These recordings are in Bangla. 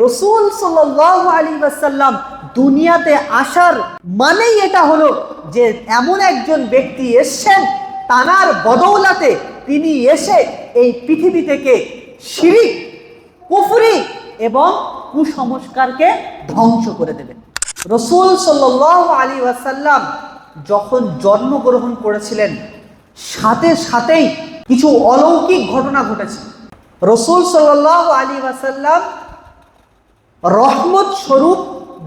রাসূল সাল্লাল্লাহু আলাইহি ওয়াসাল্লাম দুনিয়াতে আসার মানেই এটা হলো যে এমন একজন ব্যক্তি এসেছেন, তানার বদৌলতে তিনি এসে এই পৃথিবী থেকে শিরক, কুফরি এবং কুসংস্কারকে ধ্বংস করে দেবেন। রাসূল সাল্লাল্লাহু আলাইহি ওয়াসাল্লাম যখন জন্মগ্রহণ করেছিলেন, সাথে সাথেই কিছু অলৌকিক ঘটনা ঘটেছে। রাসূল সাল্লাল্লাহু আলাইহি ওয়াসাল্লাম রহমত স্বরূপ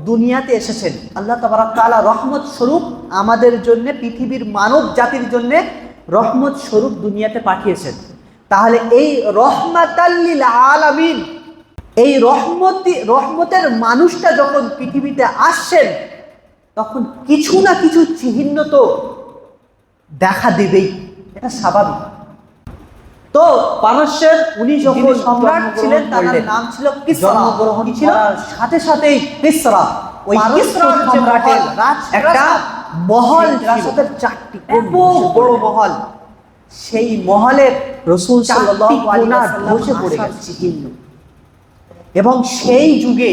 দুনিয়াতে এসেছেন। আল্লাহ তাবারাক তাআলা রহমত স্বরূপ আমাদের জন্য, পৃথিবীর মানব জাতির জন্য রহমত স্বরূপ দুনিয়াতে পাঠিয়েছেন। তাহলে এই রহমাতাল লিল আলামিন, এই রহমতের মানুষটা যখন পৃথিবীতে আসছেন, তখন কিছু না কিছু চিহ্ন তো দেখা দেবেই, এটা স্বাভাবিক। তো পারস্যের উনি যখন সম্রাট ছিলেন, তার নাম ছিল কিসরা। জন্মগ্রহণ ছিল সাথে সাথেই কিসরা, ওই কিসরা সম্রাটের একটা মহল, রাজপ্রাসাদের চারটি বড় মহল। সেই মহলের রাসূল সাল্লাল্লাহু আলাইহি ওয়াসাল্লাম বসে পড়ে গেছে। এবং সেই যুগে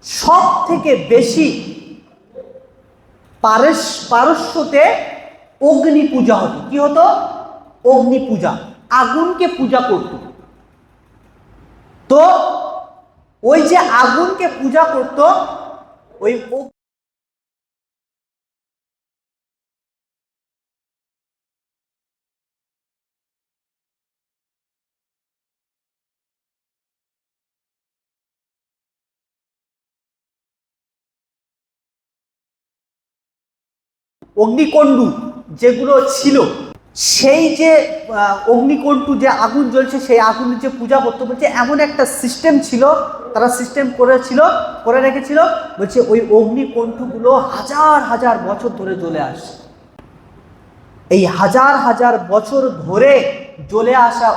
সব থেকে বেশি পারস্যতে অগ্নি পূজা হতো। কি হতো? অগ্নি পূজা, আগুনকে পূজা করত। তো ওই যে আগুনকে পূজা করত, ওই অগ্নিকুণ্ড যেগুলো ছিল, সেই যে অগ্নিকুণ্ড, যে আগুন জ্বলছে, সেই আগুনের যে পূজা করতে বলছে, এমন একটা সিস্টেম ছিল, তারা সিস্টেম করে রেখেছিল। বলছে ওই অগ্নিকুণ্ডগুলো হাজার হাজার বছর ধরে জ্বলে আসে। এই হাজার হাজার বছর ধরে জ্বলে আসা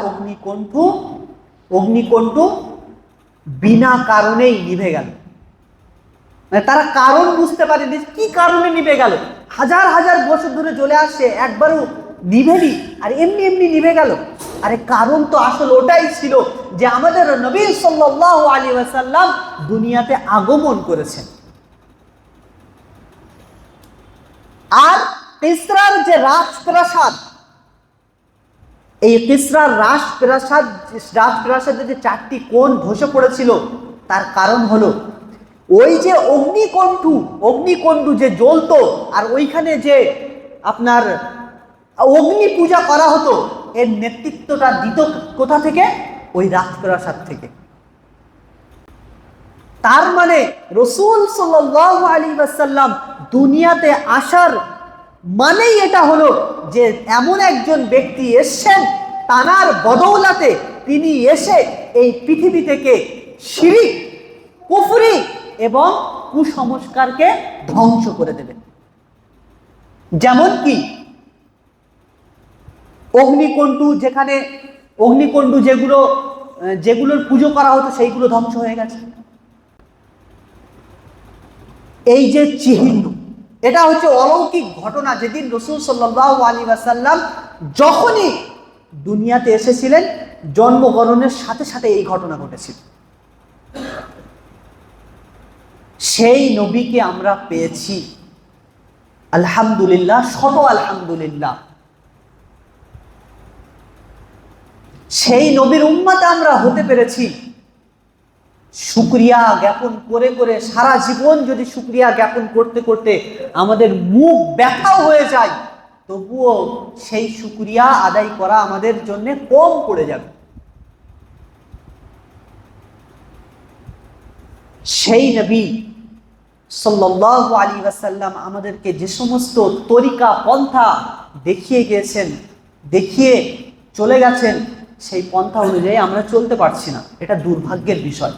অগ্নিকুণ্ড বিনা কারণেই নিভে গেল। মানে তারা কারণ বুঝতে পারেনি কি কারণে নিভে গেল। হাজার হাজার বছর ধরে জ্বলে আসছে, একবারও নিভেনি, আর এমনি এমনি নিভে গেল। আরে কারণ তো আসলে ওটাই ছিল যে আমাদের নবী সাল্লাল্লাহু আলাইহি ওয়াসাল্লাম দুনিয়াতে আগমন করেছেন। আর কিসরার যে রাজপ্রাসাদ, এই কিসরার রাজপ্রাসাদে যে চারটি কোণ ধসে পড়েছিল, তার কারণ হলো ওই যে অগ্নিকুণ্ড যে জ্বলতো, আর ওইখানে যে আপনার অগ্নি পূজা করা হতো, এর নেতৃত্বটা দিত কোথা থেকে? ওই রাজপ্রাসাদ থেকে। তার মানে রাসূল সাল্লাল্লাহু আলাইহি ওয়াসাল্লাম দুনিয়াতে আসার মানেই এটা হলো যে এমন একজন ব্যক্তি এসেছেন, তানার বদৌলতে তিনি এসে এই পৃথিবী থেকে শিরক, কুফরি এবং কুসংস্কারকে ধ্বংস করে দেবেন। যেমন কি অগ্নিকুণ্ড যেগুলোর পুজো করা হতো, সেইগুলো ধ্বংস হয়ে গেছে। এই যে চিহ্ন, এটা হচ্ছে অলৌকিক ঘটনা। যেদিন রাসূল সাল্লাল্লাহু আলাইহি ওয়াসাল্লাম যখনই দুনিয়াতে এসেছিলেন, জন্মগ্রহণের সাথে সাথে এই ঘটনা ঘটেছিল। সেই নবীকে আমরা পেয়েছি, আলহামদুলিল্লাহ, শত আলহামদুলিল্লাহ। সেই নবীর উম্মত আমরা হতে পেরেছি। শুকরিয়া জ্ঞাপন করে করে সারা জীবন যদি শুকরিয়া জ্ঞাপন করতে করতে আমাদের মুখ ব্যথাও হয়ে যায়, তবুও সেই শুকরিয়া আদায় করা আমাদের জন্য কম পড়ে যাবে। সেই নবী সাল্লাল্লাহু আলাইহি ওয়াসাল্লাম আমাদেরকে যে সমস্ত তরিকা পন্থা দেখিয়ে চলে গেছেন, সেই পন্থা অনুযায়ী আমরা চলতে পারছি না। এটা দুর্ভাগ্যের বিষয়।